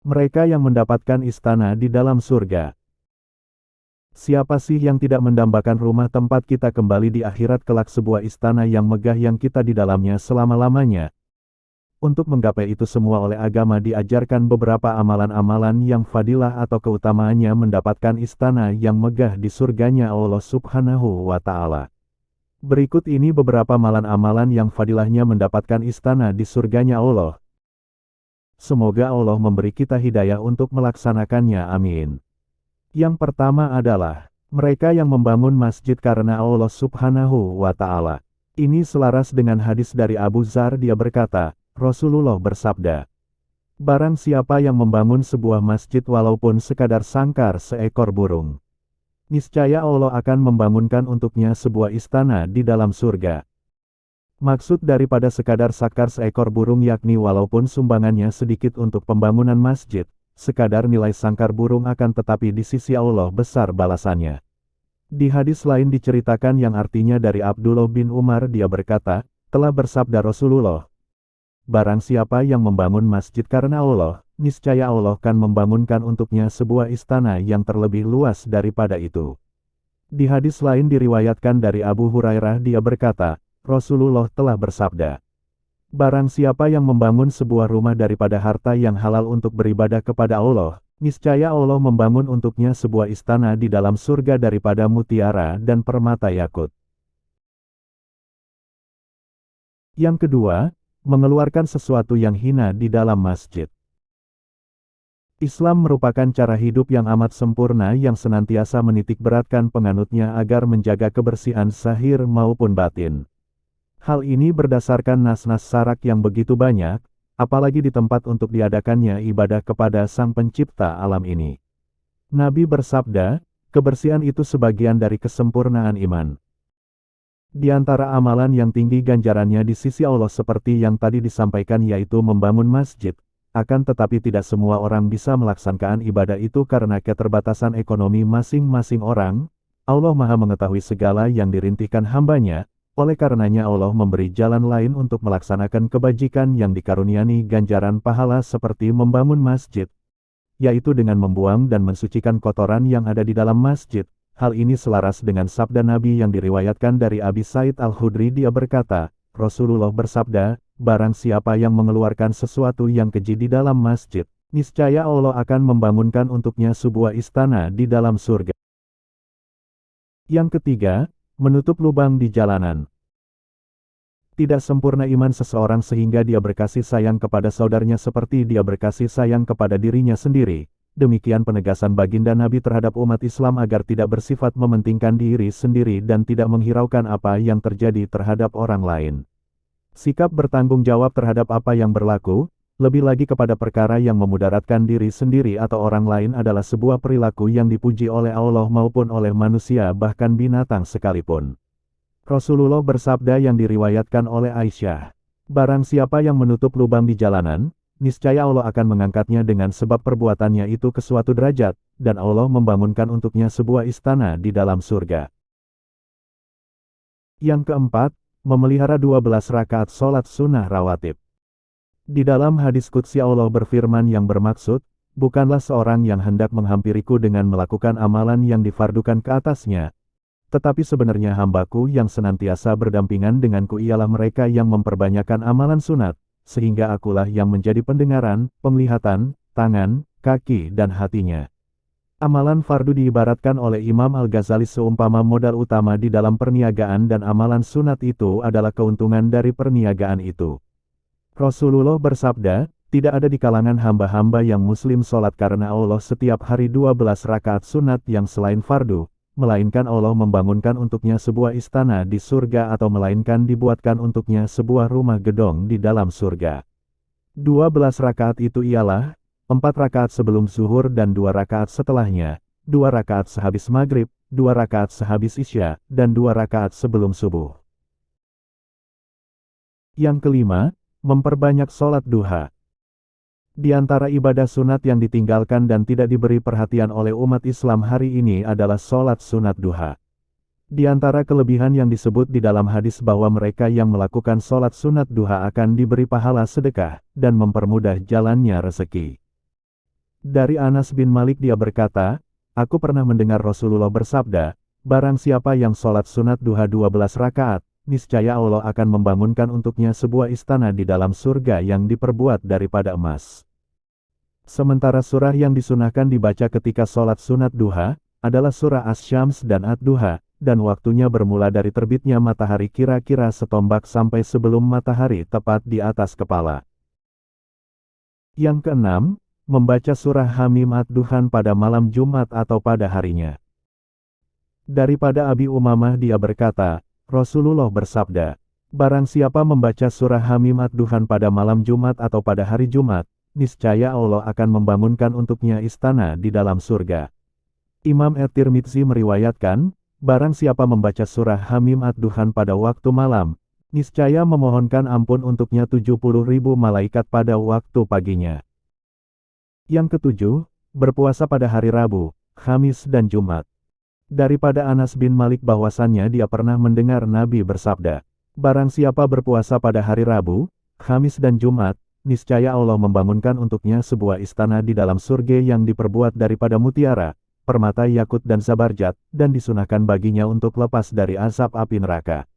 Mereka yang mendapatkan istana di dalam surga. Siapa sih yang tidak mendambakan rumah tempat kita kembali di akhirat kelak sebuah istana yang megah yang kita di dalamnya selama-lamanya? Untuk menggapai itu semua oleh agama diajarkan beberapa amalan-amalan yang fadilah atau keutamaannya mendapatkan istana yang megah di surganya Allah Subhanahu wa Ta'ala. Berikut ini beberapa amalan-amalan yang fadilahnya mendapatkan istana di surganya Allah. Semoga Allah memberi kita hidayah untuk melaksanakannya, amin. Yang pertama adalah, mereka yang membangun masjid karena Allah Subhanahu wa Ta'ala. Ini selaras dengan hadis dari Abu Dzar, dia berkata, Rasulullah bersabda, barang siapa yang membangun sebuah masjid walaupun sekadar sangkar seekor burung, niscaya Allah akan membangunkan untuknya sebuah istana di dalam surga. Maksud daripada sekadar sangkar seekor burung yakni walaupun sumbangannya sedikit untuk pembangunan masjid, sekadar nilai sangkar burung akan tetapi di sisi Allah besar balasannya. Di hadis lain diceritakan yang artinya dari Abdullah bin Umar, dia berkata, telah bersabda Rasulullah, barang siapa yang membangun masjid karena Allah, niscaya Allah akan membangunkan untuknya sebuah istana yang terlebih luas daripada itu. Di hadis lain diriwayatkan dari Abu Hurairah, dia berkata, Rasulullah telah bersabda, barang siapa yang membangun sebuah rumah daripada harta yang halal untuk beribadah kepada Allah, niscaya Allah membangun untuknya sebuah istana di dalam surga daripada mutiara dan permata yakut. Yang kedua, mengeluarkan sesuatu yang hina di dalam masjid. Islam merupakan cara hidup yang amat sempurna yang senantiasa menitikberatkan penganutnya agar menjaga kebersihan zahir maupun batin. Hal ini berdasarkan nas-nas syarak yang begitu banyak, apalagi di tempat untuk diadakannya ibadah kepada Sang Pencipta alam ini. Nabi bersabda, kebersihan itu sebagian dari kesempurnaan iman. Di antara amalan yang tinggi ganjarannya di sisi Allah seperti yang tadi disampaikan yaitu membangun masjid, akan tetapi tidak semua orang bisa melaksanakan ibadah itu karena keterbatasan ekonomi masing-masing orang. Allah Maha mengetahui segala yang dirintihkan hambanya. Oleh karenanya Allah memberi jalan lain untuk melaksanakan kebajikan yang dikaruniai ganjaran pahala seperti membangun masjid, yaitu dengan membuang dan mensucikan kotoran yang ada di dalam masjid. Hal ini selaras dengan sabda Nabi yang diriwayatkan dari Abi Said Al-Khudri, dia berkata, Rasulullah bersabda, barang siapa yang mengeluarkan sesuatu yang keji di dalam masjid, niscaya Allah akan membangunkan untuknya sebuah istana di dalam surga. Yang ketiga, menutup lubang di jalanan. Tidak sempurna iman seseorang sehingga dia berkasih sayang kepada saudaranya seperti dia berkasih sayang kepada dirinya sendiri. Demikian penegasan baginda Nabi terhadap umat Islam agar tidak bersifat mementingkan diri sendiri dan tidak menghiraukan apa yang terjadi terhadap orang lain. Sikap bertanggung jawab terhadap apa yang berlaku, lebih lagi kepada perkara yang memudaratkan diri sendiri atau orang lain adalah sebuah perilaku yang dipuji oleh Allah maupun oleh manusia bahkan binatang sekalipun. Rasulullah bersabda yang diriwayatkan oleh Aisyah, barang siapa yang menutup lubang di jalanan, niscaya Allah akan mengangkatnya dengan sebab perbuatannya itu ke suatu derajat, dan Allah membangunkan untuknya sebuah istana di dalam surga. Yang keempat, memelihara 12 rakaat sholat sunnah rawatib. Di dalam hadis qudsi Allah berfirman yang bermaksud, bukanlah seorang yang hendak menghampiriku dengan melakukan amalan yang difardukan ke atasnya, tetapi sebenarnya hambaku yang senantiasa berdampingan denganku ialah mereka yang memperbanyakkan amalan sunat, sehingga akulah yang menjadi pendengaran, penglihatan, tangan, kaki dan hatinya. Amalan fardu diibaratkan oleh Imam Al-Ghazali seumpama modal utama di dalam perniagaan dan amalan sunat itu adalah keuntungan dari perniagaan itu. Rasulullah bersabda, tidak ada di kalangan hamba-hamba yang muslim sholat karena Allah setiap hari 12 rakaat sunat yang selain fardu, melainkan Allah membangunkan untuknya sebuah istana di surga atau melainkan dibuatkan untuknya sebuah rumah gedong di dalam surga. 12 rakaat itu ialah, 4 rakaat sebelum zuhur dan 2 rakaat setelahnya, 2 rakaat sehabis maghrib, 2 rakaat sehabis isya, dan 2 rakaat sebelum subuh. Yang kelima, memperbanyak sholat duha. Di antara ibadah sunat yang ditinggalkan dan tidak diberi perhatian oleh umat Islam hari ini adalah sholat sunat duha. Di antara kelebihan yang disebut di dalam hadis bahwa mereka yang melakukan sholat sunat duha akan diberi pahala sedekah, dan mempermudah jalannya rezeki. Dari Anas bin Malik dia berkata, aku pernah mendengar Rasulullah bersabda, barang siapa yang sholat sunat duha 12 rakaat, niscaya Allah akan membangunkan untuknya sebuah istana di dalam surga yang diperbuat daripada emas. Sementara surah yang disunahkan dibaca ketika sholat sunat duha, adalah surah Asy-Syams dan Ad-Duha, dan waktunya bermula dari terbitnya matahari kira-kira setombak sampai sebelum matahari tepat di atas kepala. Yang keenam, membaca surah Hamim Ad-Duhan pada malam Jumat atau pada harinya. Daripada Abi Umamah dia berkata, Rasulullah bersabda, barang siapa membaca surah Hamim Ad-Duhan pada malam Jumat atau pada hari Jumat, niscaya Allah akan membangunkan untuknya istana di dalam surga. Imam At-Tirmidzi meriwayatkan, barang siapa membaca surah Hamim Ad-Duhan pada waktu malam, niscaya memohonkan ampun untuknya 70.000 malaikat pada waktu paginya. Yang ketujuh, berpuasa pada hari Rabu, Khamis dan Jumat. Daripada Anas bin Malik bahwasannya dia pernah mendengar Nabi bersabda, barang siapa berpuasa pada hari Rabu, Khamis dan Jumat, niscaya Allah membangunkan untuknya sebuah istana di dalam surga yang diperbuat daripada mutiara, permata yakut dan zabarjat, dan disunahkan baginya untuk lepas dari azab api neraka.